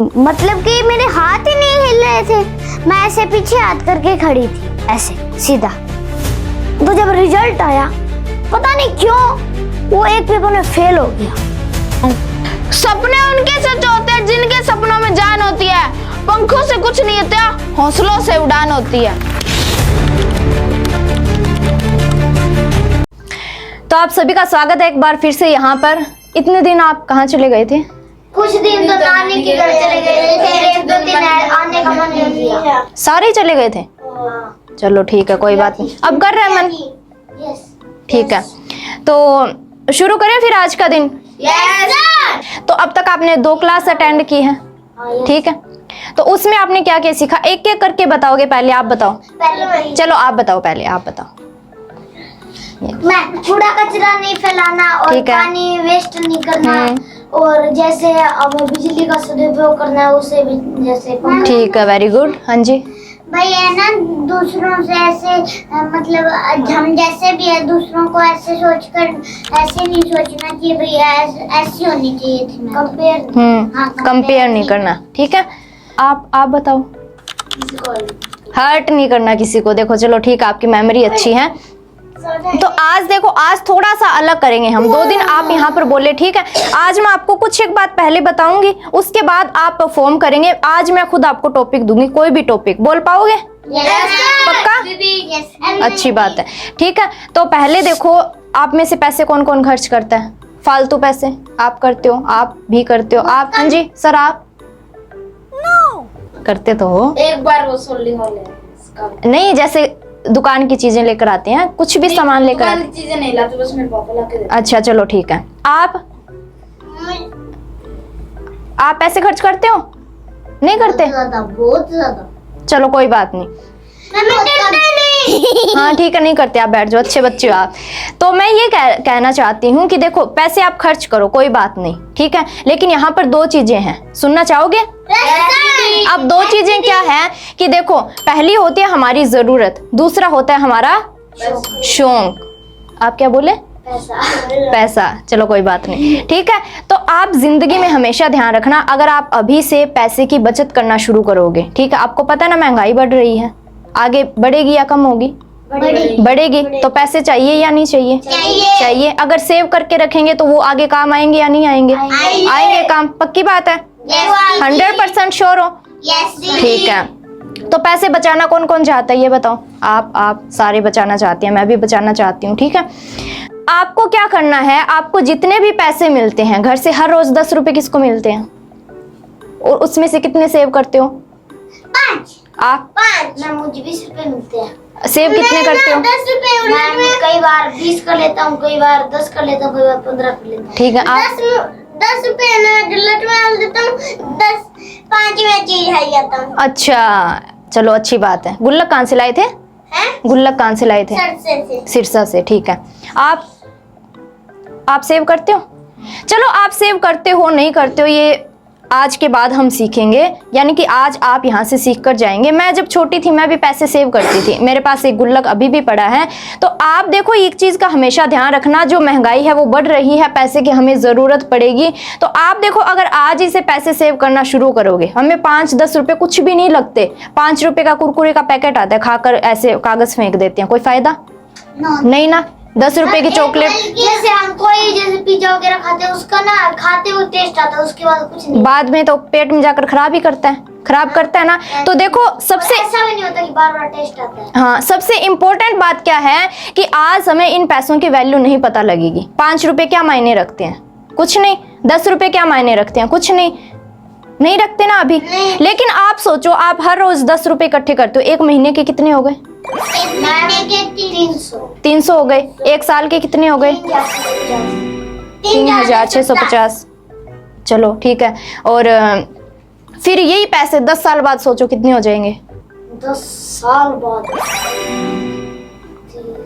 मतलब कि मेरे हाथ ही नहीं हिल रहे थे, मैं ऐसे पीछे हाथ करके खड़ी थी, ऐसे सीधा। तो जब रिजल्ट आया, पता नहीं क्यों वो एक पेपर में फेल हो गया। सपने उनके सच होते हैं जिनके सपनों में जान होती है। पंखों से कुछ नहीं होता, हौसलों से उड़ान होती है। तो आप सभी का स्वागत है एक बार फिर से यहाँ पर। इतने दिन आप कहाँ चले गए थे? कुछ दिन तो नानी के घर चले गए थे, फिर एक दो दिन आने का मन नहीं किया। सारे ही चले गए थे? चलो ठीक है, कोई बात नहीं। अब कर रहे हैं मन? ठीक है, तो शुरू करें फिर आज का दिन। तो अब तक आपने 2 क्लास अटेंड की है, ठीक है? तो उसमें आपने क्या क्या सीखा, एक एक करके बताओगे? पहले आप बताओ। चलो आप बताओ, पहले आप बताओ। मैं कूड़ा कचरा नहीं फैलाना और पानी वेस्ट नहीं करना, और जैसे अब बिजली का सदुपयोग करना है उसे भी जैसे। ठीक है, वेरी गुड। हाँ जी भाई है ना, दूसरों से ऐसे मतलब हम जैसे भी है दूसरों को ऐसे सोचकर ऐसे नहीं सोचना चाहिए भाई, ऐसी होनी चाहिए थी। कंपेयर नहीं करना, ठीक है? आप बताओ। हर्ट नहीं करना किसी को। देखो चलो ठीक है, आपकी मेमोरी अच्छी है। तो आज देखो, आज थोड़ा सा अलग करेंगे हम। 2 दिन आप यहाँ पर बोले, ठीक है? आज मैं आपको कुछ एक बात पहले बताऊंगी, उसके बाद आप परफॉर्म करेंगे। आज मैं खुद आपको टॉपिक दूंगी, कोई भी टॉपिक। बोल पाओगे? पक्का? अच्छी बात है, ठीक है। तो पहले देखो, आप में से पैसे कौन कौन खर्च करता है? फालतू पैसे आप करते हो? आप भी करते हो? आप? हाँ जी सर, आप करते तो हो। एक बार वो सोल्डिंग वाले नहीं, जैसे दुकान की चीजें लेकर आते हैं, कुछ भी सामान लेकर आते हैं। चीजें नहीं लाते, बस मेरे पापा लाके देते। अच्छा चलो ठीक है। आप पैसे खर्च करते हो? नहीं करते? बहुत ज्यादा। चलो कोई बात नहीं। हाँ ठीक है, नहीं करते आप, बैठ जाओ, अच्छे बच्चे हो आप। तो मैं ये कहना चाहती हूँ कि देखो, पैसे आप खर्च करो, कोई बात नहीं, ठीक है? लेकिन यहाँ पर 2 चीजें हैं, सुनना चाहोगे? अब 2 चीजें क्या है कि देखो, पहली होती है हमारी जरूरत, दूसरा होता है हमारा शौक। आप क्या बोले? पैसा। चलो कोई बात नहीं, ठीक है? तो आप जिंदगी में हमेशा ध्यान रखना, अगर आप अभी से पैसे की बचत करना शुरू करोगे, ठीक है? आपको पता है ना, महंगाई बढ़ रही है, आगे बढ़ेगी या कम होगी? बढ़ेगी। तो पैसे चाहिए या नहीं चाहिए? चाहिए। अगर सेव करके रखेंगे तो वो आगे काम आएंगे या नहीं आएंगे? आएंगे काम। पक्की बात है? 100% श्योर हो? ठीक है। तो पैसे बचाना कौन कौन चाहता है ये बताओ? आप सारे बचाना चाहते हैं, मैं भी बचाना चाहती हूँ, ठीक है? आपको क्या करना है, आपको जितने भी पैसे मिलते हैं घर से, हर रोज 10 रुपए किसको मिलते हैं, और उसमें से कितने सेव करते हो? 5। आप? 5। मैं मुझे 20 रुपए मिलते हैं। सेव कितने करते हो? 10 रुपए। मैं कई बार 20 कर लेता हूँ, कई बार 10 कर लेता हूँ, कई बार 15 कर लेता हूँ। ठीक है। आप? 10 रुपए मैं गुल्लक में डाल देता हूँ, 5 में चीज खाई जाता हूँ। अच्छा चलो, अच्छी बात है। गुल्लक कहाँ से लाए थे? गुल्लक कहाँ से लाए थे? सिरसा से। ठीक है। आप सेव करते हो? चलो, आप सेव करते हो नहीं करते हो ये आज के बाद हम सीखेंगे, यानी कि आज आप यहाँ से सीख कर जाएंगे। मैं जब छोटी थी मैं भी पैसे सेव करती थी, मेरे पास एक गुल्लक अभी भी पड़ा है। तो आप देखो, एक चीज़ का हमेशा ध्यान रखना, जो महंगाई है वो बढ़ रही है, पैसे की हमें ज़रूरत पड़ेगी। तो आप देखो, अगर आज ही से पैसे सेव करना शुरू करोगे, हमें 5-10 रुपये कुछ भी नहीं लगते। 5 रुपये का कुरकुरे का पैकेट आता है, खाकर ऐसे कागज़ फेंक देते हैं, कोई फ़ायदा नहीं ना। 10 रुपए की चॉकलेट, जैसे हम कोई जैसे पिज्जा वगैरह खाते हैं, उसका ना खाते हुए टेस्ट आता है, उसके बाद कुछ नहीं, बाद में तो पेट में जाकर खराब ही करता है, खराब करता है ना। तो देखो, सबसे ऐसा भी नहीं होता कि बार-बार टेस्ट आता है। हाँ, सबसे इम्पोर्टेंट बात क्या है कि आज हमें इन पैसों की वैल्यू नहीं पता लगेगी। 5 रुपए क्या मायने रखते हैं? कुछ नहीं। 10 रुपए क्या मायने रखते हैं? कुछ नहीं रखते ना अभी। लेकिन आप सोचो, आप हर रोज 10 रुपए इकट्ठे करते हो, 1 महीने के कितने हो गए? 300 हो गए। 1 साल के कितने हो गए? 3650। चलो ठीक है। और फिर यही पैसे 10 साल बाद सोचो कितने हो जाएंगे? 10 साल बाद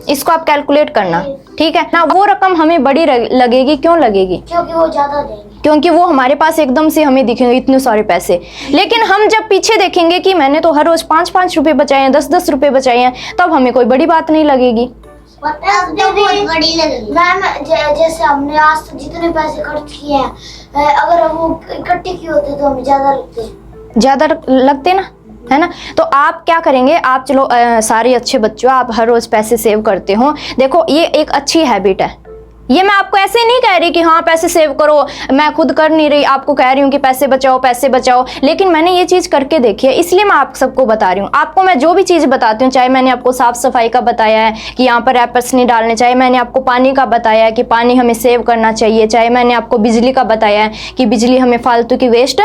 इसको आप कैलकुलेट करना, ठीक है ना? वो रकम हमें बड़ी लगेगी। क्यों लगेगी? क्योंकि वो ज्यादा देंगे, क्योंकि वो हमारे पास एकदम से हमें दिखेंगे इतने सारे पैसे। लेकिन हम जब पीछे देखेंगे कि मैंने तो हर रोज 5-5 रुपए बचाए हैं, 10-10 रुपए बचाए हैं, तब हमें कोई बड़ी बात नहीं लगेगी। बहुत बड़ी लगेगी। मैम जैसे हमने आज तक जितने पैसे खर्च किए हैं, अगर वो इकट्ठे किए होते तो हमें ज्यादा लगते। ज्यादा लगते ना, है ना। तो आप क्या करेंगे, आप चलो सारे अच्छे बच्चों, आप हर रोज पैसे सेव करते हो, देखो ये एक अच्छी हैबिट है। ये मैं आपको ऐसे नहीं कह रही कि हाँ पैसे सेव करो, मैं खुद कर नहीं रही, आपको कह रही हूँ कि पैसे बचाओ, लेकिन मैंने ये चीज़ करके देखी है, इसलिए मैं आप सबको बता रही हूँ। आपको मैं जो भी चीज़ बताती हूँ, चाहे मैंने आपको साफ सफाई का बताया है कि यहाँ पर रैपर्स नहीं डालने चाहिए, मैंने आपको पानी का बताया है कि पानी हमें सेव करना चाहिए, चाहे मैंने आपको बिजली का बताया है कि बिजली हमें फालतू की वेस्ट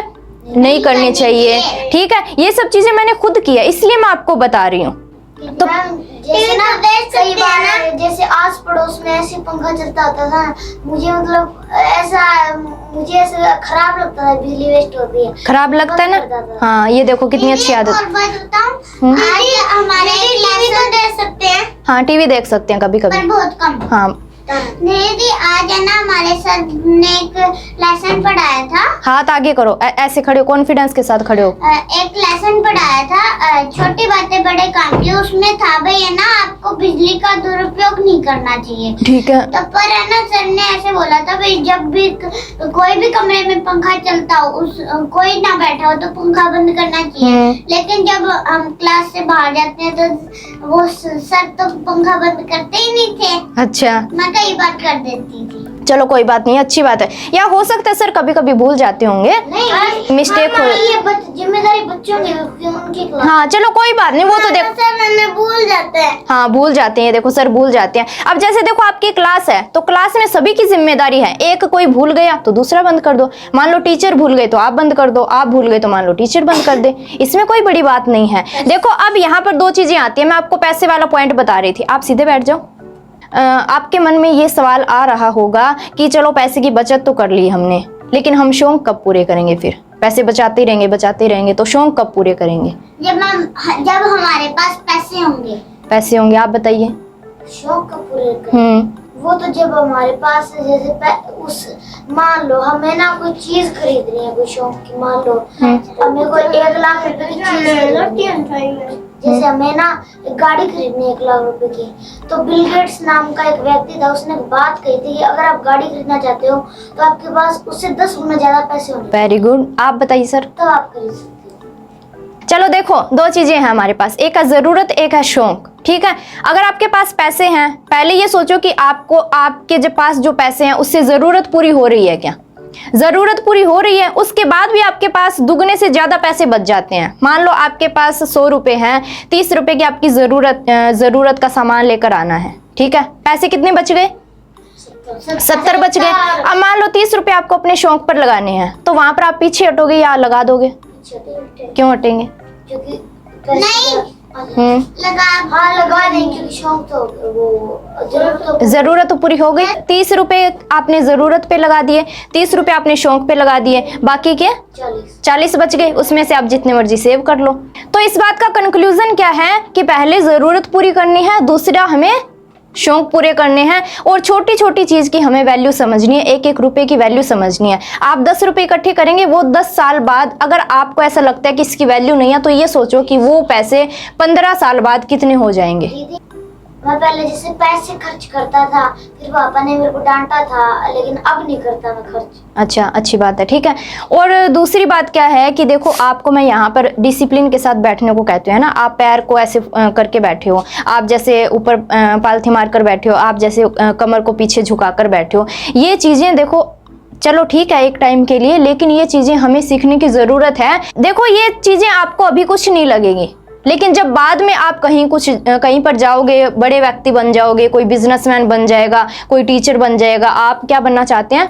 नहीं करनी चाहिए, ठीक है। ये सब चीज़ें मैंने खुद की है, इसलिए मैं आपको बता रही हूँ। तो जैसे ना कई बार जैसे आस पड़ोस में ऐसे पंखा चलता होता था, मुझे मतलब ऐसा खराब लगता था, बिजली वेस्ट होती है, खराब लगता है ना। हाँ ये देखो कितनी अच्छी आदत। हमारे टीवी तो देख सकते हैं, हाँ टीवी देख सकते हैं कभी कभी, बहुत कम। हाँ दीदी आज है ना हमारे सर ने एक लेसन पढ़ाया था। हाथ आगे करो, ऐसे खड़े हो, कॉन्फिडेंस के साथ खड़े हो। एक लेसन पढ़ाया था, छोटी बातें बड़े काम की। उसमें था भाई है ना, आपको बिजली का दुरुपयोग नहीं करना चाहिए, ठीक है। तो पर है ना सर ने ऐसे बोला था भाई, जब भी कोई भी कमरे में पंखा चलता हो, उस कोई ना बैठा हो तो पंखा बंद करना चाहिए। लेकिन जब हम क्लास से बाहर जाते हैं तो वो सर तो पंखा बंद करते ही नहीं थे। अच्छा, मैं कई बार कर देती थी। चलो कोई बात नहीं, अच्छी बात है। या हो सकता है सर कभी कभी भूल जाते होंगे, मिस्टेक हो, ये जिम्मेदारी बच्चों की उनकी क्लास। हाँ चलो कोई बात नहीं, वो तो देखो सर भूल जाते हैं। हाँ भूल जाते हैं, देखो सर भूल जाते हैं। अब जैसे देखो आपकी क्लास है तो क्लास में सभी की जिम्मेदारी है, एक कोई भूल गया तो दूसरा बंद कर दो, मान लो टीचर भूल गए तो आप बंद कर दो, आप भूल गए तो मान लो टीचर बंद कर दे, इसमें कोई बड़ी बात नहीं है। देखो अब यहाँ पर दो चीजें आती है, मैं आपको पैसे वाला पॉइंट बता रही थी, आप सीधे बैठ जाओ। आपके मन में ये सवाल आ रहा होगा कि चलो पैसे की बचत तो कर ली हमने, लेकिन हम शौक कब पूरे करेंगे, फिर पैसे बचाते रहेंगे तो शौक कब पूरे करेंगे? जब हमारे पास पैसे होंगे। आप बताइए। शौक कब पूरे करेंगे? वो तो जब हमारे पास जैसे मान लो हमें ना कोई चीज खरीदनी है, कोई शौक की, मान लो हमें कोई 1 लाख रुपए की चीज, जैसे हमें ना एक गाड़ी खरीदनी है 1 लाख रुपए की, तो बिल गेट्स नाम का एक व्यक्ति था, उसने बात कही थी कि अगर आप गाड़ी खरीदना चाहते हो तो आपके पास उससे 10 गुना ज्यादा पैसे होने। वेरी गुड, आप बताइए सर। तब आप खरीद सकते हो। चलो देखो दो चीजें हैं हमारे पास, एक है जरूरत, एक है शौक, ठीक है। अगर आपके पास पैसे हैं, पहले ये सोचो कि आपको आपके जो पास जो पैसे हैं उससे जरूरत पूरी हो रही है क्या? जरूरत पूरी हो रही है, उसके बाद भी आपके पास दुगने से ज्यादा पैसे बच जाते हैं। मान लो आपके पास 100 रुपए हैं, 30 रुपए की आपकी जरूरत का सामान लेकर आना है, ठीक है। पैसे कितने बच गए? 70 बच गए। अब मान लो 30 रुपए आपको अपने शौक पर लगाने हैं, तो वहां पर आप पीछे हटोगे या लगा दोगे? क्यों हटेंगे? लगा देंगे क्योंकि शौक तो वो जरूरत तो पूरी हो गई। 30 रुपए आपने जरूरत पे लगा दिए, 30 रुपए आपने शौक पे लगा दिए, बाकी के 40 बच गए, उसमें से आप जितने मर्जी सेव कर लो। तो इस बात का कंक्लूजन क्या है कि पहले जरूरत पूरी करनी है, दूसरा हमें शौक पूरे करने हैं, और छोटी छोटी चीज की हमें वैल्यू समझनी है, 1-1 रुपए की वैल्यू समझनी है। आप 10 रुपए इकट्ठे करेंगे, वो 10 साल बाद अगर आपको ऐसा लगता है कि इसकी वैल्यू नहीं है, तो ये सोचो कि वो पैसे 15 साल बाद कितने हो जाएंगे। दीदी मैं पहले जैसे पैसे खर्च करता था, फिर पापा ने मेरे को डांटा था, लेकिन अब नहीं करता मैं खर्च। अच्छा, अच्छी बात है, ठीक है। और दूसरी बात क्या है कि देखो आपको मैं यहाँ पर डिसिप्लिन के साथ बैठने को कहते हैं ना, आप पैर को ऐसे करके बैठे हो, आप जैसे ऊपर पालथी मार कर बैठे हो, आप जैसे कमर को पीछे झुका कर बैठे हो, ये चीज़ें देखो चलो ठीक है एक टाइम के लिए, लेकिन ये चीज़ें हमें सीखने की ज़रूरत है। देखो ये चीज़ें आपको अभी कुछ नहीं लगेगी, लेकिन जब बाद में आप कहीं पर जाओगे, बड़े व्यक्ति बन जाओगे, कोई बिजनेसमैन बन जाएगा, कोई टीचर बन जाएगा, आप क्या बनना चाहते हैं?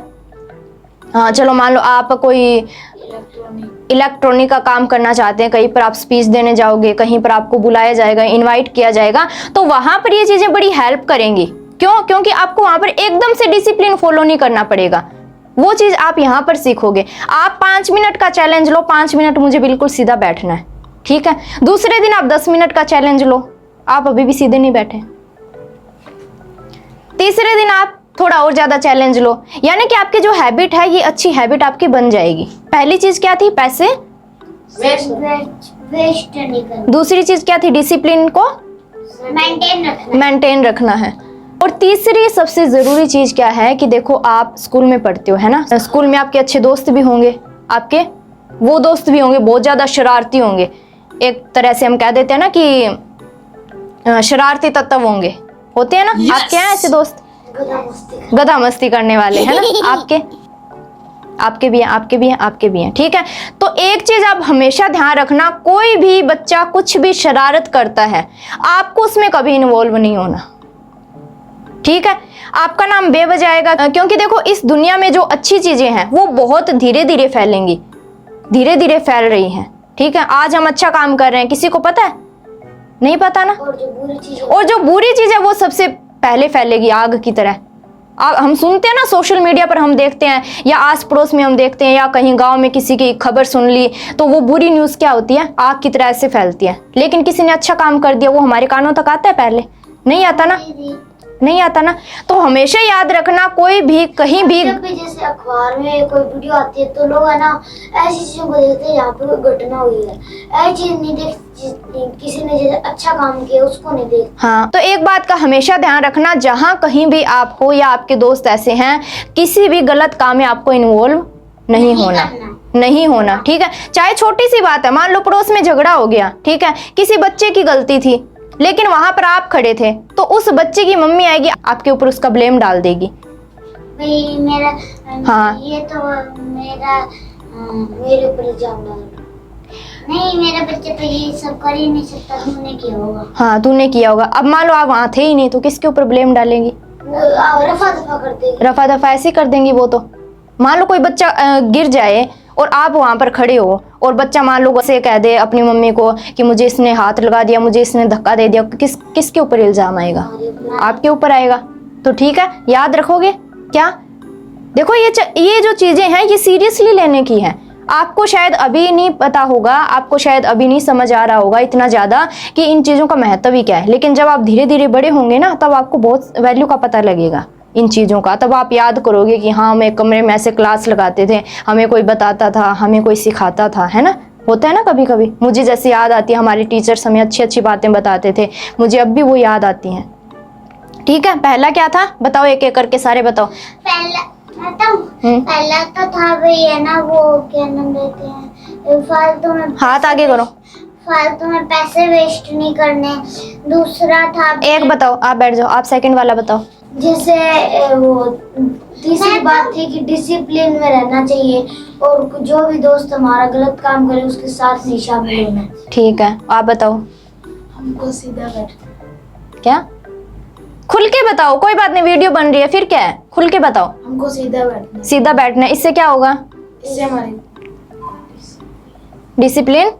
हाँ चलो मान लो आप कोई इलेक्ट्रॉनिक का काम करना चाहते हैं, कहीं पर आप स्पीच देने जाओगे, कहीं पर आपको बुलाया जाएगा, इनवाइट किया जाएगा, तो वहां पर ये चीजें बड़ी हेल्प करेंगी। क्यों? क्योंकि आपको वहां पर एकदम से डिसिप्लिन फॉलो नहीं करना पड़ेगा, वो चीज आप यहाँ पर सीखोगे। आप 5 मिनट का चैलेंज लो, 5 मिनट मुझे बिल्कुल सीधा बैठना है, ठीक है। दूसरे दिन आप 10 मिनट का चैलेंज लो, आप अभी भी सीधे नहीं बैठे। तीसरे दिन आप थोड़ा और ज्यादा चैलेंज लो, यानी कि आपकी जो हैबिट है ये अच्छी हैबिट आपकी बन जाएगी। पहली चीज क्या थी? पैसे वेस्ट नहीं करना। दूसरी चीज क्या थी? डिसिप्लिन को मेंटेन रखना है। और तीसरी सबसे ज़रूरी चीज़ क्या है कि देखो आप स्कूल में पढ़ते हो, है ना, स्कूल में आपके अच्छे दोस्त भी होंगे, आपके वो दोस्त भी होंगे बहुत ज़्यादा शरारती होंगे, एक तरह से हम कह देते हैं ना कि शरारती तत्व होते हैं ना। आपके हैं ऐसे दोस्त गधा मस्ती करने वाले, है ना, आपके भी हैं, ठीक है। तो एक चीज आप हमेशा ध्यान रखना, कोई भी बच्चा कुछ भी शरारत करता है आपको उसमें कभी इन्वॉल्व नहीं होना, ठीक है। आपका नाम बेवजह आएगा, क्योंकि देखो इस दुनिया में जो अच्छी चीजें हैं वो बहुत धीरे धीरे फैलेंगी, धीरे धीरे फैल रही हैं, ठीक है। आज हम अच्छा काम कर रहे हैं, किसी को पता है? नहीं पता ना। और जो बुरी चीज है वो सबसे पहले फैलेगी आग की तरह। हम सुनते हैं ना सोशल मीडिया पर, हम देखते हैं या आस पड़ोस में हम देखते हैं, या कहीं गांव में किसी की खबर सुन ली तो वो बुरी न्यूज़ क्या होती है, आग की तरह से फैलती है। लेकिन किसी ने अच्छा काम कर दिया वो हमारे कानों तक आता है? पहले नहीं आता ना। तो हमेशा याद रखना, कोई भी कहीं भी जैसे अखबार में कोई वीडियो आती है तो लोग है ना ऐसी चीजों को देखते हैं यहाँ पे कोई घटना हुई है, ऐसी चीज नहीं देखते, किसी ने जैसे अच्छा काम किया उसको नहीं देखते। हाँ, तो एक बात का हमेशा ध्यान रखना, जहाँ कहीं भी आप हो या आपके दोस्त ऐसे हैं, किसी भी गलत काम में आपको इन्वॉल्व नहीं होना, ठीक है। चाहे छोटी सी बात है, मान लो पड़ोस में झगड़ा हो गया, ठीक है, किसी बच्चे की गलती थी लेकिन वहां पर आप खड़े थे, तो उस बच्चे की मम्मी आएगी आपके ऊपर उसका ब्लेम डाल देगी। भाई मेरा हाँ, ये तो मेरे ऊपर इल्जाम डाल रहा, नहीं मेरा बच्चा तो ये सब कर ही नहीं सकता, तूने किया होगा। हाँ, तूने किया होगा। अब मान लो आप वहां थे ही नहीं तो किसके ऊपर ब्लेम डालेंगी? रफा दफा कर देंगी, रफा दफा ऐसे कर देंगी वो तो। मान लो कोई बच्चा गिर जाए और आप वहां पर खड़े हो और बच्चा मान लो से कह दे अपनी मम्मी को कि मुझे इसने हाथ लगा दिया, मुझे इसने धक्का दे दिया, किसके ऊपर इल्जाम आएगा? आपके ऊपर आएगा। तो ठीक है, याद रखोगे क्या? देखो ये जो चीजें हैं ये सीरियसली लेने की है। आपको शायद अभी नहीं पता होगा, आपको शायद अभी नहीं समझ आ रहा होगा इतना ज्यादा कि इन चीजों का महत्व ही क्या है, लेकिन जब आप धीरे धीरे बड़े होंगे ना तब आपको बहुत वैल्यू का पता लगेगा इन चीज़ों का। तब आप याद करोगे कि हाँ, हम एक कमरे में ऐसे क्लास लगाते थे, हमें कोई बताता था, हमें कोई सिखाता था, है ना। होता है ना कभी कभी। मुझे जैसे याद आती है हमारे टीचर्स हमें अच्छी अच्छी बातें बताते थे, मुझे अब भी वो याद आती हैं, ठीक है। पहला क्या था बताओ, एक एक करके सारे बताओ। पहला तो था भाई है ना, वो क्या नाम लेते हैं, फालतू में हाथ आगे करो, फालतू में पैसे वेस्ट नहीं करने। दूसरा था, एक बताओ, आप बैठ जाओ, आप सेकंड वाला बताओ। जैसे वो तीसरी बात थी कि डिसिप्लिन में रहना चाहिए और जो भी दोस्त हमारा गलत काम करे उसके साथ नहीं शामिल होना। ठीक है, आप बताओ। हमको सीधा बैठ, क्या? खुल के बताओ, कोई बात नहीं, वीडियो बन रही है, फिर क्या है, खुल के बताओ। हमको सीधा बैठना, सीधा बैठना, इससे क्या होगा? इससे हमारी डिसिप्लिन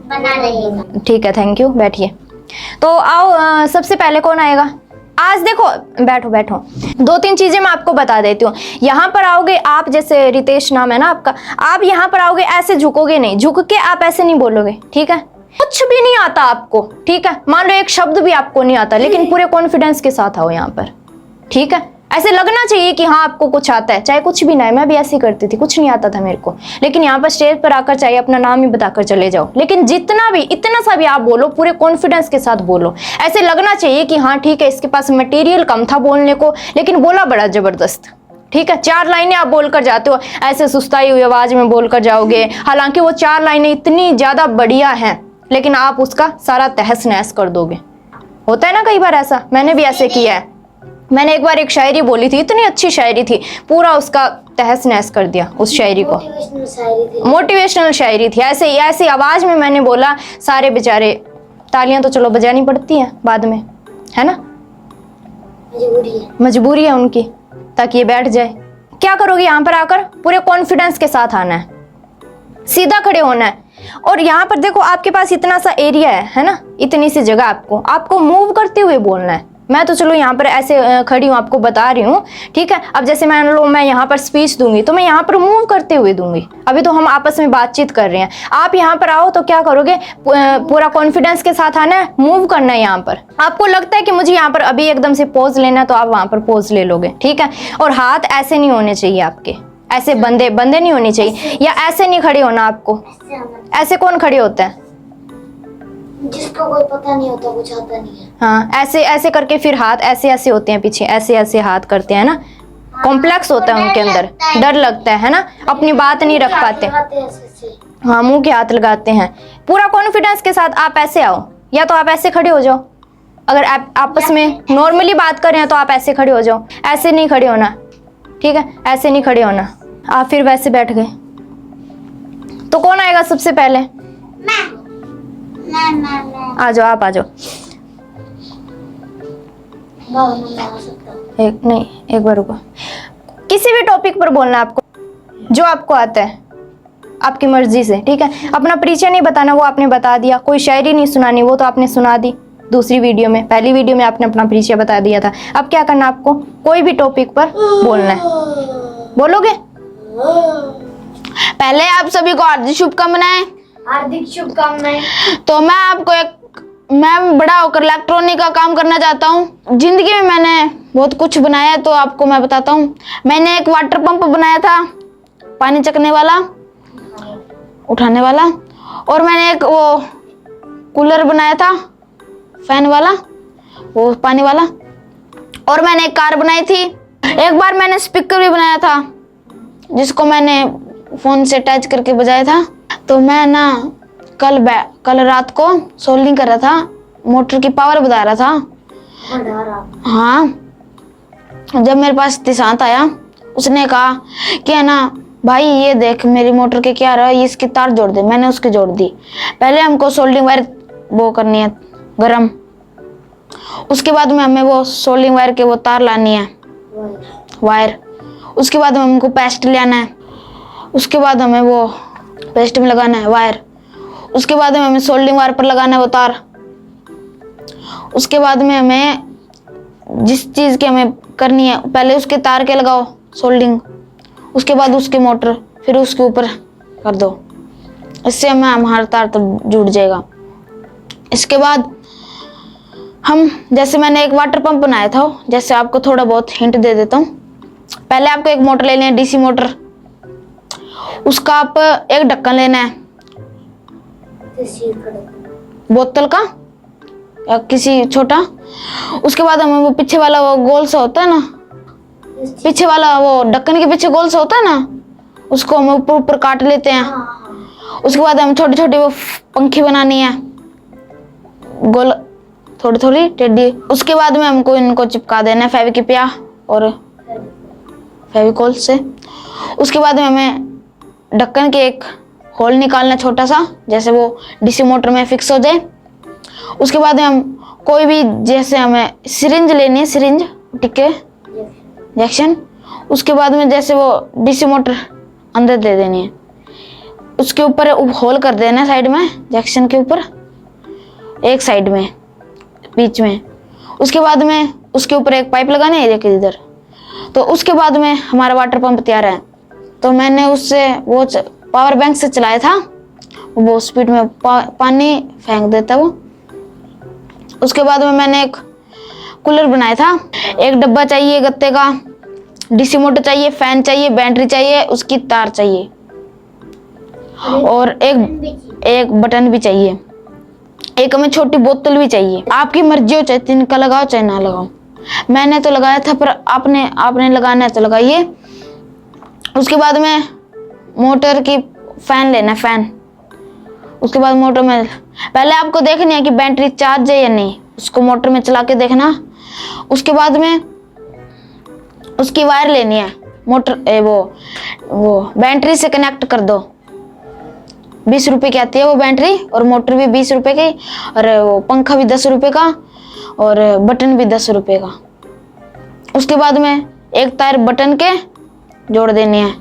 बना रहेगा। ठीक है, थैंक यू, बैठिए। तो आओ, सबसे पहले कौन आएगा आज? देखो, बैठो बैठो, दो तीन चीजें मैं आपको बता देती हूँ। यहाँ पर आओगे आप, जैसे रितेश नाम है ना आपका, आप यहाँ पर आओगे ऐसे झुकोगे नहीं, झुक के आप ऐसे नहीं बोलोगे, ठीक है। कुछ भी नहीं आता आपको, ठीक है, मान लो एक शब्द भी आपको नहीं आता, लेकिन पूरे कॉन्फिडेंस के साथ आओ यहाँ पर, ठीक है। ऐसे लगना चाहिए कि हाँ आपको कुछ आता है, चाहे कुछ भी ना है। मैं भी ऐसे करती थी, कुछ नहीं आता था मेरे को, लेकिन यहाँ पर स्टेज पर आकर चाहे अपना नाम ही बताकर चले जाओ, लेकिन जितना भी इतना सा भी आप बोलो पूरे कॉन्फिडेंस के साथ बोलो। ऐसे लगना चाहिए कि हाँ ठीक है, इसके पास मटेरियल कम था बोलने को, लेकिन बोला बड़ा जबरदस्त, ठीक है। 4 लाइनें आप बोलकर जाते हो, ऐसे सुस्ताई हुई आवाज में बोलकर जाओगे, हालांकि वो 4 लाइनें इतनी ज्यादा बढ़िया हैं, लेकिन आप उसका सारा तहस नहस कर दोगे। होता है ना कई बार ऐसा, मैंने भी ऐसे किया है। मैंने एक बार एक शायरी बोली थी, इतनी अच्छी शायरी थी, पूरा उसका तहस नहस कर दिया उस शायरी को। मोटिवेशनल शायरी थी, ऐसे ऐसी आवाज में मैंने बोला, सारे बेचारे, तालियां तो चलो बजानी पड़ती हैं बाद में, है ना, मजबूरी है उनकी, ताकि ये बैठ जाए। क्या करोगे यहाँ पर आकर? पूरे कॉन्फिडेंस के साथ आना है, सीधा खड़े होना है। और यहाँ पर देखो आपके पास इतना सा एरिया है ना, इतनी सी जगह, आपको मूव करते हुए बोलना है। मैं तो चलो यहाँ पर ऐसे खड़ी हूँ, आपको बता रही हूँ, ठीक है। अब जैसे मान लो मैं यहाँ पर स्पीच दूंगी तो मैं यहाँ पर मूव करते हुए दूंगी। अभी तो हम आपस में बातचीत कर रहे हैं, आप यहाँ पर आओ तो क्या करोगे? पूरा कॉन्फिडेंस के साथ आना है, मूव करना है। यहाँ पर आपको लगता है कि मुझे यहाँ पर अभी एकदम से पोज लेना है तो आप वहाँ पर पोज ले लोगे, ठीक है। और हाथ ऐसे नहीं होने चाहिए आपके, ऐसे बंदे नहीं होने चाहिए, या ऐसे नहीं खड़े होना आपको। ऐसे कौन खड़े होता है? जिसको कोई पता नहीं होता कुछ आता नहीं है। हाँ, ऐसे ऐसे करके फिर हाथ ऐसे ऐसे होते हैं पीछे, ऐसे ऐसे हाथ करते हैं ना, कॉम्प्लेक्स होता है उनके अंदर, डर लगता है ना, अपनी बात नहीं रख पाते। हाँ, मुंह के हाथ लगाते हैं। पूरा कॉन्फिडेंस के साथ आप ऐसे आओ, या तो आप ऐसे खड़े हो जाओ, अगर आप आपस में नॉर्मली बात कर रहे हैं तो आप ऐसे खड़े हो जाओ, ऐसे नहीं खड़े होना, ठीक है, ऐसे नहीं खड़े होना। आप फिर वैसे बैठ गए तो कौन आएगा सबसे पहले? मैं। आ जाओ, आप आ जाओ। एक बार रुको, किसी भी टॉपिक पर बोलना आपको, जो आपको आता है, आपकी मर्जी से, ठीक है। अपना परिचय नहीं बताना, वो आपने बता दिया। कोई शायरी नहीं सुनानी, वो तो आपने सुना दी दूसरी वीडियो में। पहली वीडियो में आपने अपना परिचय बता दिया था। अब क्या करना आपको, कोई भी टॉपिक पर बोलना है, बोलोगे? पहले आप सभी को हार्दिक शुभकामनाएं। हार्दिक शुभकामनाएं। तो मैं बड़ा होकर इलेक्ट्रॉनिक का काम करना चाहता हूँ। जिंदगी में मैंने बहुत कुछ बनाया है, तो आपको मैं बताता हूँ। मैंने एक वाटर पंप बनाया था, पानी चकने वाला, उठाने वाला, और मैंने एक वो कूलर बनाया था, फैन वाला, वो पानी वाला, और मैंने एक कार बनाई थी। एक बार मैंने स्पीकर भी बनाया था, जिसको मैंने फोन से अटैच करके बजाया था। तो मैं ना कल रात को सोल्डिंग कर रहा था, मोटर की पावर बढ़ा रहा था। हाँ, जब मेरे पास दिशांत आया, उसने कहा कि है ना भाई, ये देख मेरी मोटर के क्या रहा है, ये इसकी तार जोड़ दे। मैंने उसकी जोड़ दी। पहले हमको सोल्डिंग वायर वो करनी है गरम, उसके बाद में हमें वो सोल्डिंग वायर के वो तार लानी है, वायर। उसके बाद में हमको पेस्ट ले आना है, उसके बाद हमें वो पेस्ट में लगाना है वायर। उसके बाद में हमें सोल्डिंग वायर पर लगाना है वो तार। उसके बाद में हमें जिस चीज़ की हमें करनी है, पहले उसके तार के लगाओ सोल्डिंग, उसके बाद उसकी मोटर, फिर उसके ऊपर कर दो। इससे हमें हमारा तार तो जुड़ जाएगा। इसके बाद हम, जैसे मैंने एक वाटर पंप बनाया था, जैसे आपको थोड़ा बहुत हिंट दे देता हूँ। पहले आपको एक मोटर लेनी है, डीसी मोटर। उसका आप एक ढक्कन लेना है, बोतल का या किसी छोटा। उसके बाद हमें वो पीछे वाला वो गोल सा होता है ना, पीछे वाला वो ढक्कन के पीछे गोल सा होता है ना, उसको हम ऊपर ऊपर काट लेते हैं। उसके बाद हमें छोटी छोटी वो पंखी बनानी है, गोल थोड़ी थोड़ी टेढ़ी। उसके बाद में हमको इनको चिपका देना है फेविक्विक और फेविकोल से। उसके बाद में हमें ढक्कन के एक होल निकालना छोटा सा, जैसे वो डीसी मोटर में फिक्स हो जाए। उसके बाद में हम कोई भी, जैसे हमें सिरिंज लेनी है, सिरिंज टिक्के इंजेक्शन। उसके बाद में जैसे वो डीसी मोटर अंदर दे देनी है, उसके ऊपर होल कर देना है साइड में, इंजेक्शन के ऊपर एक साइड में बीच में। उसके बाद में उसके ऊपर एक पाइप लगानी है, एक इधर। तो उसके बाद में हमारा वाटर पंप तैयार है। तो मैंने उससे वो पावर बैंक से चलाया था, वो स्पीड में पानी फेंक देता वो। उसके बाद में मैंने एक कूलर बनाया था। एक डब्बा चाहिए गत्ते का, डीसी मोटर चाहिए, फैन चाहिए, बैटरी चाहिए, उसकी तार चाहिए, और एक बटन भी चाहिए। एक हमें छोटी बोतल भी चाहिए। आपकी मर्जी हो, चाहे 3 का लगाओ चाहे ना लगाओ। मैंने तो लगाया था, पर आपने लगाना है तो लगाइए। उसके बाद में मोटर की फैन लेना, फैन। उसके बाद मोटर में पहले आपको देखनी है कि बैटरी चार्ज है या नहीं, उसको मोटर में चला के देखना। उसके बाद में उसकी वायर लेनी है, मोटर वो बैटरी से कनेक्ट कर दो। 20 रुपए की आती है वो बैटरी, और मोटर भी 20 रुपए की, और वो पंखा भी 10 रुपए का, और बटन भी 10 रुपए का। उसके बाद में एक तार बटन के जोड़ देनी है।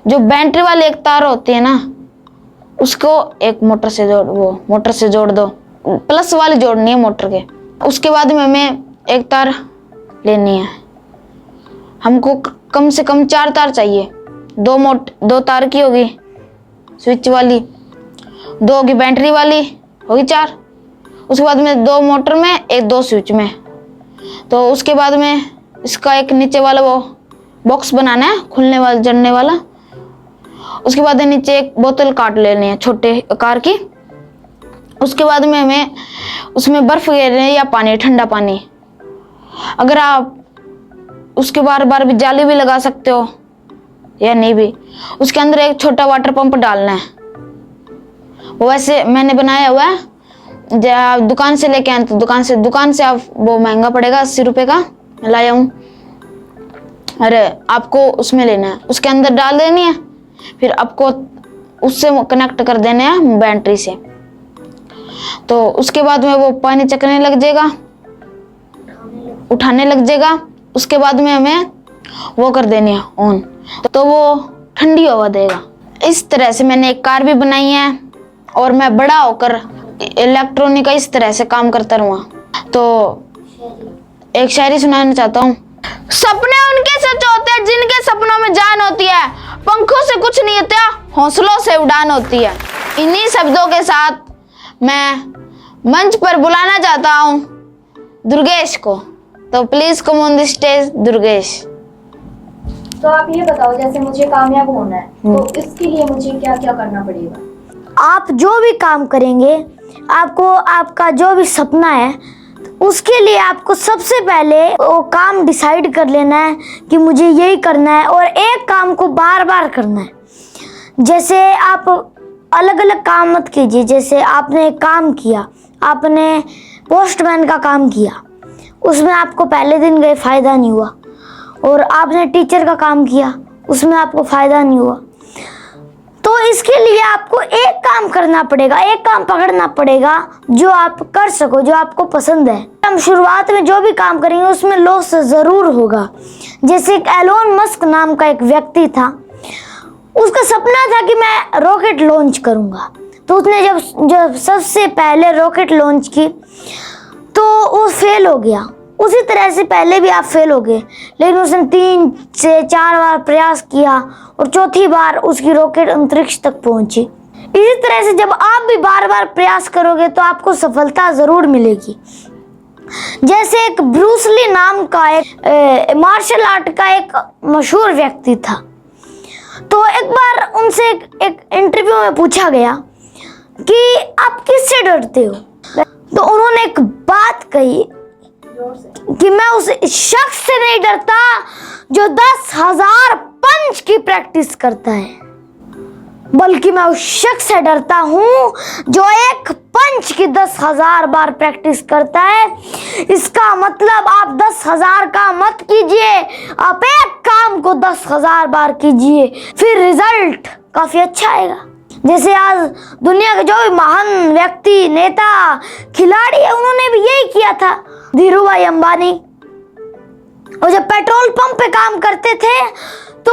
जो बैटरी वाली एक तार होती है ना, उसको एक मोटर से जोड़ दो, प्लस वाली जोड़नी है मोटर के। उसके बाद में हमें एक तार लेनी है। हमको कम से कम 4 तार चाहिए। 2 तार की होगी स्विच वाली, 2 होगी बैटरी वाली, होगी 4। उसके बाद में 2 मोटर में, 2 स्विच में। तो उसके बाद में इसका एक नीचे वाला वो बॉक्स बनाना है, खुलने वाला, जड़ने वाला। उसके बाद नीचे एक बोतल काट लेनी है छोटे आकार की। उसके बाद में हमें उसमें बर्फ गिरने या पानी, ठंडा पानी। अगर आप उसके बार बार भी जाली भी लगा सकते हो या नहीं भी। उसके अंदर एक छोटा वाटर पंप डालना है, वो वैसे मैंने बनाया हुआ है। जब आप दुकान से लेके आए तो दुकान से आप, वो महंगा पड़ेगा 80 रुपये का लाया हूँ। अरे आपको उसमें लेना है, उसके अंदर डाल देनी है, फिर आपको उससे कनेक्ट कर देने हैं बैटरी से। तो उसके बाद में वो पानी चकने लग जाएगा, उठाने लग जाएगा। उसके बाद में हमें वो कर देनी है ऑन, तो वो ठंडी हवा देगा। इस तरह से मैंने एक कार भी बनाई है और मैं बड़ा होकर इलेक्ट्रॉनिक का इस तरह से काम करता रहूँगा। तो एक शायरी सुनाना चाहता हूँ। सपने उनके सच होते हैं जिनके सपनों में जान होती है, पंखों से कुछ नहीं होता, हौसलों से उड़ान होती है। इन्हीं शब्दों के साथ मैं मंच पर बुलाना चाहता हूँ दुर्गेश को। तो please come on the stage Durgesh. तो आप ये बताओ, जैसे मुझे कामयाब होना है तो इसके लिए मुझे क्या क्या करना पड़ेगा? आप जो भी काम करेंगे, आपको आपका जो भी सपना है, उसके लिए आपको सबसे पहले वो काम डिसाइड कर लेना है कि मुझे यही करना है, और एक काम को बार बार करना है। जैसे आप अलग अलग काम मत कीजिए। जैसे आपने एक काम किया, आपने पोस्टमैन का काम किया, उसमें आपको पहले दिन गए फ़ायदा नहीं हुआ, और आपने टीचर का काम किया, उसमें आपको फ़ायदा नहीं हुआ। तो इसके लिए आपको एक काम करना पड़ेगा, एक काम पकड़ना पड़ेगा जो आप कर सको, जो आपको पसंद है। हम शुरुआत में जो भी काम करेंगे उसमें लॉस ज़रूर होगा। जैसे एक एलोन मस्क नाम का एक व्यक्ति था, उसका सपना था कि मैं रॉकेट लॉन्च करूंगा। तो उसने जब सबसे पहले रॉकेट लॉन्च की तो वो फेल हो गया। उसी तरह से पहले भी आप फेल हो गए, लेकिन उसने 3 से 4 बार प्रयास किया और चौथी बार उसकी रॉकेट अंतरिक्ष तक पहुंची। इसी तरह से जब आप भी बार बार प्रयास करोगे तो आपको सफलता ज़रूर मिलेगी। जैसे एक ब्रूस ली नाम का एक मार्शल आर्ट का एक मशहूर व्यक्ति था। तो एक बार उनसे एक इंटरव्यू में पूछा गया कि आप किससे डरते हो? तो उन्होंने एक बात कही कि मैं उस शख्स से नहीं डरता जो 10,000 पंच की प्रैक्टिस करता है, बल्कि मैं उस शख्स से डरता हूँ जो एक पंच की 10,000 बार प्रैक्टिस करता है। इसका मतलब आप 10,000 का मत कीजिए, आप एक काम को 10,000 बार कीजिए, फिर रिजल्ट काफी अच्छा आएगा। जैसे आज दुनिया के जो भी महान व्यक्ति, नेता, खिलाड़ी है, उन्होंने भी यही किया था। धीरू भाई अंबानी, वो जब पेट्रोल पंप पे काम करते थे तो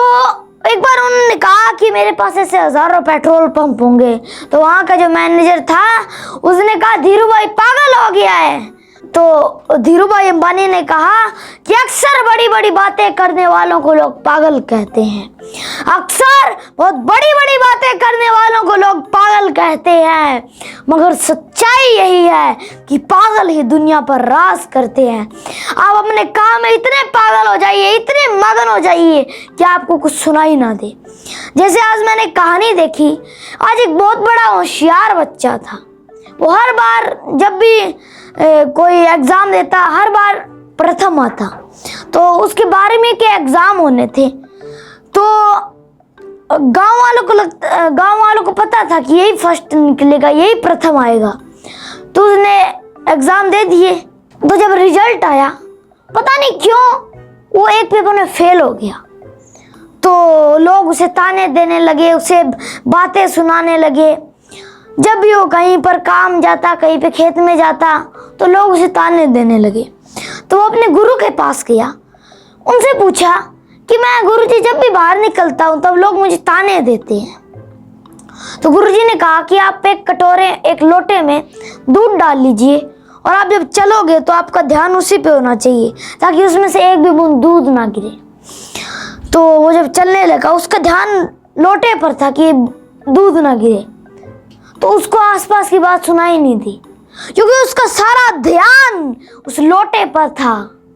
एक बार उन्होंने कहा कि मेरे पास ऐसे हजारों पेट्रोल पंप होंगे। तो वहाँ का जो मैनेजर था उसने कहा धीरू भाई पागल हो गया है। तो धीरू भाई अंबानी ने कहा कि अक्सर बड़ी बड़ी बातें करने वालों को लोग पागल कहते हैं, अक्सर बहुत बड़ी बड़ी बातें करने वालों को लोग पागल कहते हैं, मगर सच्चाई यही है कि पागल ही दुनिया पर राज करते हैं। आप अपने काम में इतने पागल हो जाइए, इतने मगन हो जाइए कि आपको कुछ सुनाई ना दे। जैसे आज मैंने कहानी देखी, आज एक बहुत बड़ा होशियार बच्चा था। वो हर बार जब भी कोई एग्ज़ाम देता, हर बार प्रथम आता। तो उसके 12वीं के एग्ज़ाम होने थे, तो गांव वालों को पता था कि यही फर्स्ट निकलेगा, यही प्रथम आएगा। तो उसने एग्ज़ाम दे दिए। तो जब रिजल्ट आया, पता नहीं क्यों वो एक पेपर में फेल हो गया। तो लोग उसे ताने देने लगे, उसे बातें सुनाने लगे। जब भी वो कहीं पर काम जाता, कहीं पे खेत में जाता, तो लोग उसे ताने देने लगे। तो वो अपने गुरु के पास गया, उनसे पूछा कि मैं गुरुजी जब भी बाहर निकलता हूँ तब लोग मुझे ताने देते हैं। तो गुरुजी ने कहा कि आप एक लोटे में दूध डाल लीजिए, और आप जब चलोगे तो आपका ध्यान उसी पे होना चाहिए ताकि उसमें से एक भी बूंद दूध ना गिरे। तो वो जब चलने लगा, उसका ध्यान लोटे पर था कि दूध ना गिरे। तो उसको आसपास की बात सुनाई नहीं दी, क्योंकि उसका सारा ध्यान उस लोटे पर था।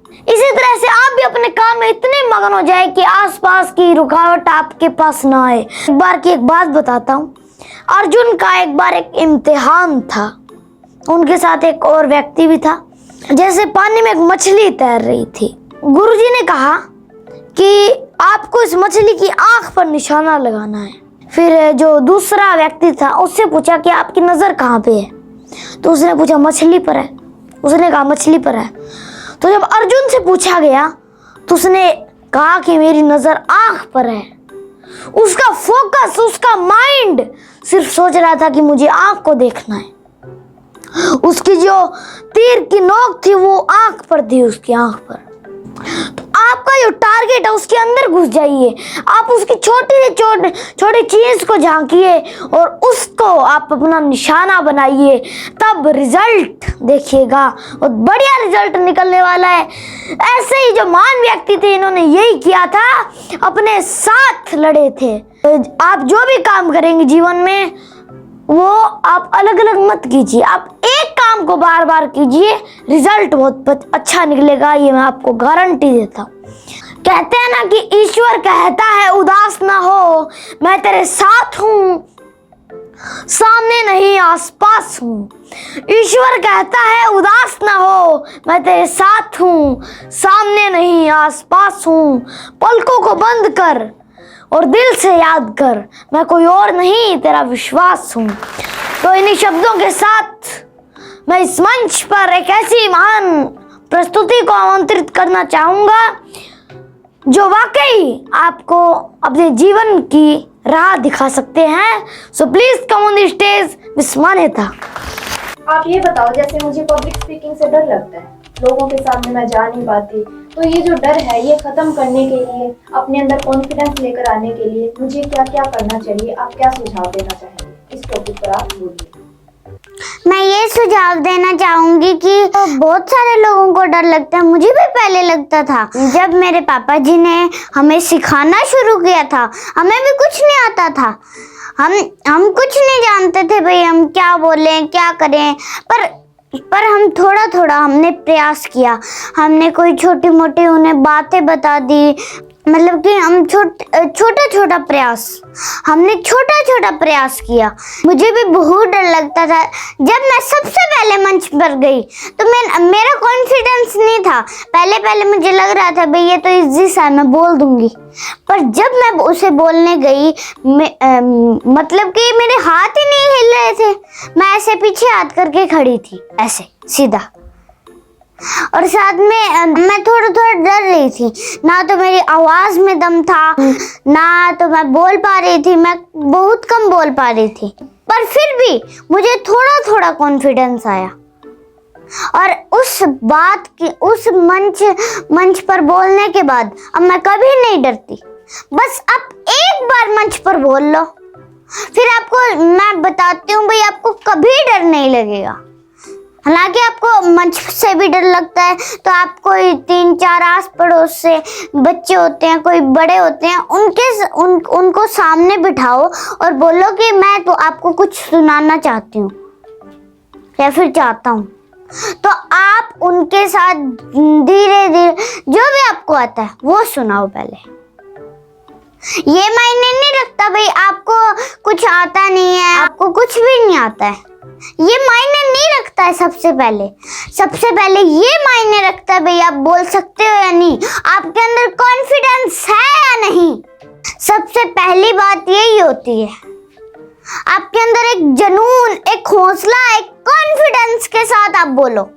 इसी तरह से आप भी अपने काम में इतने मगन हो जाए कि आसपास की रुकावट आपके पास ना आए। एक बार की एक बात बताता हूँ। अर्जुन का एक बार एक इम्तिहान था। उनके साथ एक और व्यक्ति भी था। जैसे पानी में एक मछली तैर रही थी। गुरुजी ने कहा कि आपको इस मछली की आंख पर निशाना लगाना है। फिर जो दूसरा व्यक्ति था उससे पूछा कि आपकी नज़र कहाँ पे है? तो उसने पूछा मछली पर है। उसने कहा मछली पर है। तो जब अर्जुन से पूछा गया तो उसने कहा कि मेरी नज़र आंख पर है। उसका फोकस, उसका माइंड सिर्फ सोच रहा था कि मुझे आंख को देखना है। उसकी जो तीर की नोक थी वो आंख पर थी, उसकी आंख पर। तो आपका जो टारगेट है उसके अंदर घुस जाइए। आप उसकी छोटी से छोटी चीज को झांकिए और उसको आप अपना निशाना बनाइए, तब रिजल्ट देखिएगा, बहुत बढ़िया रिजल्ट निकलने वाला है। ऐसे ही जो महान व्यक्ति थे इन्होंने यही किया था, अपने साथ लड़े थे। आप जो भी काम करेंगे जीवन में वो आप अलग अलग मत कीजिए, आप एक काम को बार बार कीजिए, रिजल्ट बहुत अच्छा निकलेगा, ये मैं आपको गारंटी देता हूँ। कहते हैं ना कि ईश्वर कहता है उदास ना हो, मैं तेरे साथ हूँ, सामने नहीं आसपास हूँ। ईश्वर कहता है उदास ना हो, मैं तेरे साथ हूँ, सामने नहीं आसपास हूँ। पलकों को बंद कर और दिल से याद कर, मैं कोई और नहीं तेरा विश्वास हूँ। तो इन्हीं शब्दों के साथ मैं इस मंच पर एक ऐसी महान प्रस्तुति को आमंत्रित करना चाहूँगा जो वाकई आपको अपने जीवन की राह दिखा सकते हैं। So please come on the stage miss मान्यता। आप ये बताओ, जैसे मुझे पब्लिक स्पीकिंग से डर लगता है, लोगों के सामने मैं जा नहीं पाती, तो ये जो डर है ये खत्म करने के लिए, अपने अंदर कॉन्फिडेंस लेकर आने के लिए मुझे क्या क्या करना चाहिए? आप क्या सुझाव देना चाहेंगे? इस टॉपिक पर आप बोलिए। मैं ये सुझाव देना चाहूंगी कि बहुत सारे लोगों को डर लगता है, मुझे भी पहले लगता था। जब मेरे पापा जी ने हमें सिखाना शुरू किया था, हमें भी कुछ नहीं आता था, हम कुछ नहीं जानते थे भाई हम क्या बोलें क्या करें, पर हम थोड़ा थोड़ा हमने प्रयास किया। हमने कोई छोटी मोटी उन्हें बातें बता दी, मतलब कि हम छोटा छोटा प्रयास किया। मुझे भी बहुत डर लगता था। जब मैं सबसे पहले मंच पर गई तो मेरा कॉन्फिडेंस नहीं था। पहले मुझे लग रहा था भाई ये तो इजी सा मैं बोल दूंगी, पर जब मैं उसे बोलने गई मतलब कि मेरे हाथ ही नहीं हिल रहे थे। मैं ऐसे पीछे हाथ करके खड़ी थी, ऐसे सीधा, और साथ में मैं थोड़ा डर रही थी। ना तो मेरी आवाज में दम था, ना तो मैं बोल पा रही थी, मैं बहुत कम बोल पा रही थी, पर फिर भी मुझे थोड़ा कॉन्फिडेंस आया। और उस मंच पर बोलने के बाद अब मैं कभी नहीं डरती। बस आप एक बार मंच पर बोल लो, फिर आपको मैं बताती हूँ भाई आपको कभी डर नहीं लगेगा। हालांकि आपको मंच से भी डर लगता है तो आप कोई 3-4 आस पड़ोस से बच्चे होते हैं, कोई बड़े होते हैं, उनको सामने बिठाओ और बोलो कि मैं तो आपको कुछ सुनाना चाहती हूँ या फिर चाहता हूँ। तो आप उनके साथ धीरे धीरे जो भी आपको आता है वो सुनाओ। पहले ये मायने नहीं रखता भाई आपको कुछ आता नहीं है, आपको कुछ भी नहीं आता है, ये मायने नहीं रखता है। सबसे पहले ये मायने रखता है भाई आप बोल सकते हो या नहीं, आपके अंदर कॉन्फिडेंस है या नहीं। सबसे पहली बात यही होती है, आपके अंदर एक जुनून, एक हौसला, एक कॉन्फिडेंस के साथ आप बोलो।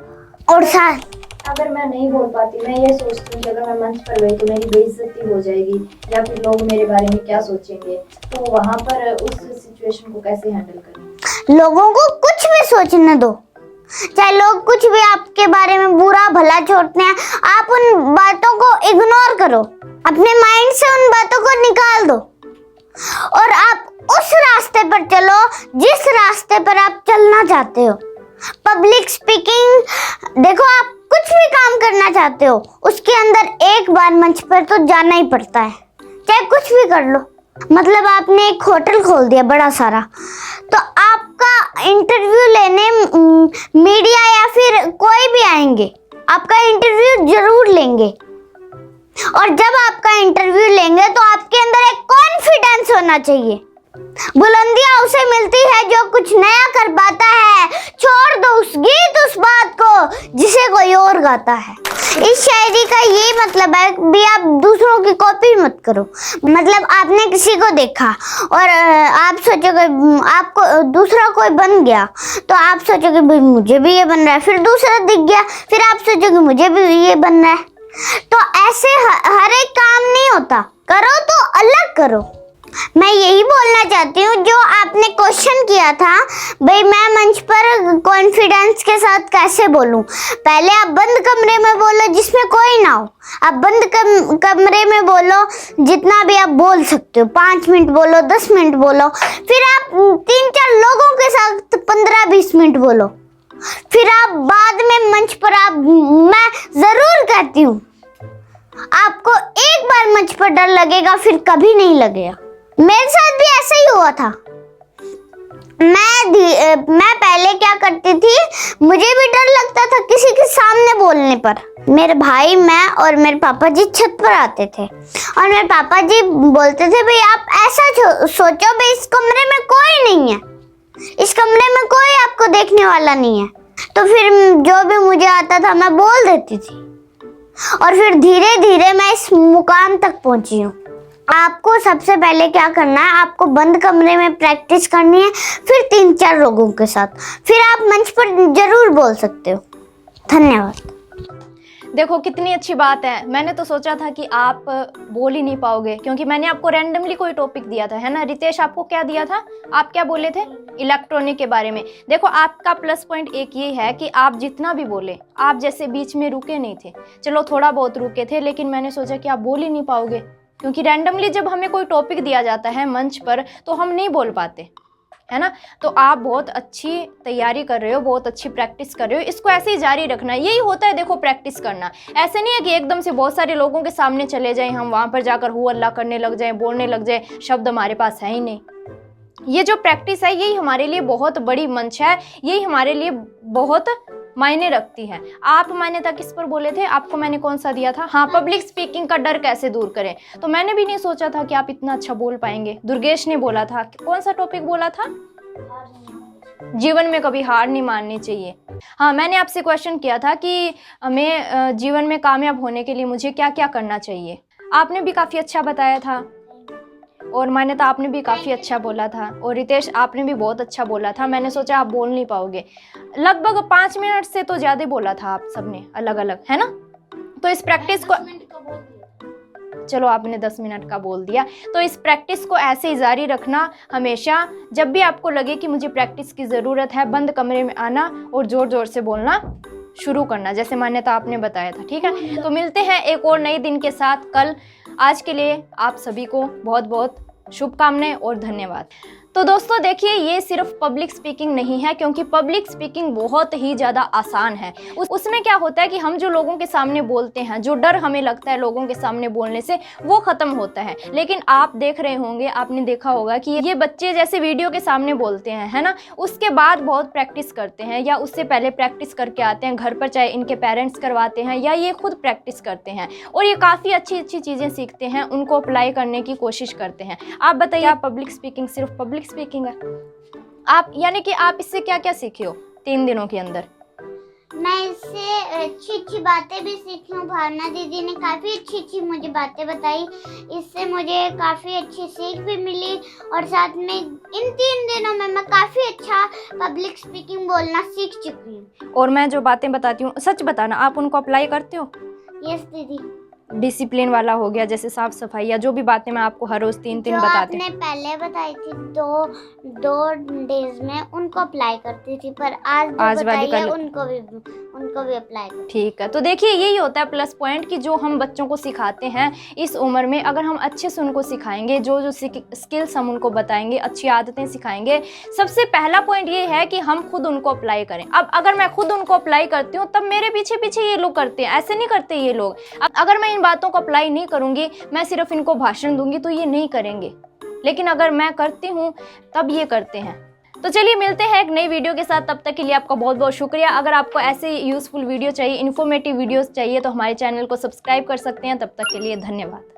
और साथ अगर मैं नहीं बोल पाती, मैं ये सोचती हूँ कि अगर मैं मंच पर गई तो मेरी बेइज्जती हो जाएगी या फिर लोग मेरे बारे में क्या सोचेंगे, तो वहाँ पर उस सिचुएशन को कैसे हैंडल करें? लोगों को कुछ भी सोचने दो, चाहे लोग कुछ भी आपके बारे में बुरा भला सोचते हैं, आप उन बातों को इग्नोर करो, अपने माइंड से उन बातों को निकाल दो और आप उस रास्ते पर चलो जिस रास्ते पर आप चलना चाहते हो। पब्लिक स्पीकिंग, देखो आप कुछ भी काम करना चाहते हो उसके अंदर एक बार मंच पर तो जाना ही पड़ता है, चाहे कुछ भी कर लो। मतलब आपने एक होटल खोल दिया बड़ा सारा, तो आपका इंटरव्यू लेने मीडिया या फिर कोई भी आएंगे, आपका इंटरव्यू जरूर लेंगे। और जब आपका इंटरव्यू लेंगे तो आपके अंदर एक कॉन्फिडेंस होना चाहिए। बुलंदियां उसे मिलती है जो कुछ नया कर पाता है, छोड़ दो उस गीत उस बात को जिसे कोई और गाता है। इस शायरी का ये मतलब है भी आप दूसरों की कॉपी मत करो। मतलब आपने किसी को देखा और आप सोचोगे आपको दूसरा कोई बन गया, तो आप सोचोगे भाई मुझे भी ये बन रहा है, फिर दूसरा दिख गया, फिर आप सोचोगे मुझे भी ये बनना है। तो ऐसे हर एक काम नहीं होता, करो तो अलग करो। मैं यही बोलना चाहती हूँ जो आपने क्वेश्चन किया था भाई मैं मंच पर कॉन्फिडेंस के साथ कैसे बोलूँ। पहले आप बंद कमरे में बोलो जिसमें कोई ना हो। आप बंद कमरे में बोलो जितना भी आप बोल सकते हो, 5 मिनट बोलो, 10 मिनट बोलो। फिर आप 3-4 लोगों के साथ 15-20 मिनट बोलो। फिर आप बाद में मंच पर मैं जरूर कहती हूँ आपको एक बार मंच पर डर लगेगा, फिर कभी नहीं लगेगा। मेरे साथ भी ऐसा ही हुआ था। मैं पहले क्या करती थी, मुझे भी डर लगता था किसी के सामने बोलने पर। मेरे भाई, मैं और मेरे पापा जी छत पर आते थे और मेरे पापा जी बोलते थे भाई आप ऐसा सोचो भाई इस कमरे में कोई नहीं है, इस कमरे में कोई आपको देखने वाला नहीं है। तो फिर जो भी मुझे आता था मैं बोल देती थी और फिर धीरे धीरे मैं इस मुकाम तक पहुंची हूँ। आपको सबसे पहले क्या करना है, आपको बंद कमरे में प्रैक्टिस करनी है, फिर 3-4 लोगों के साथ, फिर आप मंच पर जरूर बोल सकते हो। धन्यवाद। देखो कितनी अच्छी बात है। मैंने तो सोचा था कि आप बोल ही नहीं पाओगे, क्योंकि मैंने आपको रैंडमली कोई टॉपिक दिया था, है ना रितेश? आपको क्या दिया था? आप क्या बोले थे? इलेक्ट्रॉनिक के बारे में। देखो आपका प्लस पॉइंट एक ये है कि आप जितना भी बोले, आप जैसे बीच में रुके नहीं थे। चलो थोड़ा बहुत रुके थे, लेकिन मैंने सोचा कि आप बोल ही नहीं पाओगे, क्योंकि रैंडमली जब हमें कोई टॉपिक दिया जाता है मंच पर तो हम नहीं बोल पाते, है ना? तो आप बहुत अच्छी तैयारी कर रहे हो, बहुत अच्छी प्रैक्टिस कर रहे हो। इसको ऐसे ही जारी रखना। यही होता है देखो प्रैक्टिस करना। ऐसे नहीं है कि एकदम से बहुत सारे लोगों के सामने चले जाएं, हम वहाँ पर जाकर हु अल्लाह करने लग जाएं, बोलने लग जाएं, शब्द हमारे पास है ही नहीं। ये जो प्रैक्टिस है यही हमारे लिए बहुत बड़ी मंच है, यही हमारे लिए बहुत मायने रखती है। आप मान्यता किस पर बोले थे? आपको मैंने कौन सा दिया था? हाँ, पब्लिक स्पीकिंग का डर कैसे दूर करें। तो मैंने भी नहीं सोचा था कि आप इतना अच्छा बोल पाएंगे। दुर्गेश ने बोला था, कौन सा टॉपिक बोला था? जीवन में कभी हार नहीं माननी चाहिए। हाँ, मैंने आपसे क्वेश्चन किया था कि मैं जीवन में कामयाब होने के लिए मुझे क्या क्या करना चाहिए। आपने भी काफ़ी अच्छा बताया था और मान्यता आपने भी काफ़ी अच्छा बोला था और रितेश आपने भी बहुत अच्छा बोला था। मैंने सोचा आप बोल नहीं पाओगे। लगभग 5 मिनट से तो ज़्यादा बोला था आप सबने अलग अलग, है ना? तो इस प्रैक्टिस को, चलो आपने 10 मिनट का बोल दिया। तो इस प्रैक्टिस को ऐसे ही जारी रखना हमेशा। जब भी आपको लगे कि मुझे प्रैक्टिस की ज़रूरत है, बंद कमरे में आना और ज़ोर ज़ोर से बोलना शुरू करना, जैसे मान्यता आपने बताया था। ठीक है, तो मिलते हैं एक और नए दिन के साथ कल। आज के लिए आप सभी को बहुत बहुत शुभकामनाएं और धन्यवाद। तो दोस्तों देखिए, ये सिर्फ पब्लिक स्पीकिंग नहीं है, क्योंकि पब्लिक स्पीकिंग बहुत ही ज़्यादा आसान है। उसमें क्या होता है कि हम जो लोगों के सामने बोलते हैं, जो डर हमें लगता है लोगों के सामने बोलने से, वो ख़त्म होता है। लेकिन आप देख रहे होंगे, आपने देखा होगा कि ये बच्चे जैसे वीडियो के सामने बोलते हैं, है ना, उसके बाद बहुत प्रैक्टिस करते हैं या उससे पहले प्रैक्टिस करके आते हैं घर पर, चाहे इनके पेरेंट्स करवाते हैं या ये खुद प्रैक्टिस करते हैं और ये काफ़ी अच्छी अच्छी चीज़ें सीखते हैं, उनको अप्लाई करने की कोशिश करते हैं। आप बताइए, आप पब्लिक स्पीकिंग सिर्फ पब्लिक स्पीकिंग है? आप यानी कि आप इससे क्या क्या सीखे हो 3 दिनों के अंदर? मैं इससे अच्छी अच्छी बातें भी सीखी हूँ। भावना दीदी ने काफ़ी अच्छी अच्छी मुझे बातें बताई, इससे मुझे काफ़ी अच्छी सीख भी मिली और साथ में इन 3 दिनों में मैं काफ़ी अच्छा पब्लिक स्पीकिंग बोलना सीख चुकी हूँ। और मैं जो बातें बताती हूँ सच बताना, आप उनको अप्लाई करते हो? यस दीदी। डिसिप्लिन वाला हो गया, जैसे साफ सफाई या जो भी बातें मैं आपको हर रोज 3 बताती हूँ। आपने पहले बताई थी 2 डेज में, उनको अप्लाई करती थी, पर आज वाली कल उनको भी अप्लाई करती। ठीक है, तो देखिए यही होता है प्लस पॉइंट कि जो हम बच्चों को सिखाते हैं इस उम्र में, अगर हम अच्छे से उनको सिखाएंगे, जो जो स्किल्स हम उनको बताएंगे, अच्छी आदतें सिखाएंगे, सबसे पहला पॉइंट ये है कि हम खुद उनको अप्लाई करें। अब अगर मैं खुद उनको अप्लाई करती हूँ तब मेरे पीछे पीछे ये लोग करते हैं, ऐसे नहीं करते ये लोग। अब अगर मैं इन बातों को अप्लाई नहीं करूंगी, मैं सिर्फ इनको भाषण दूंगी, तो ये नहीं करेंगे। लेकिन अगर मैं करती हूँ तब ये करते हैं। तो चलिए मिलते हैं एक नई वीडियो के साथ, तब तक के लिए आपका बहुत बहुत शुक्रिया। अगर आपको ऐसे यूजफुल वीडियो चाहिए, इन्फॉर्मेटिव वीडियोस चाहिए, तो हमारे चैनल को सब्सक्राइब कर सकते हैं। तब तक के लिए धन्यवाद।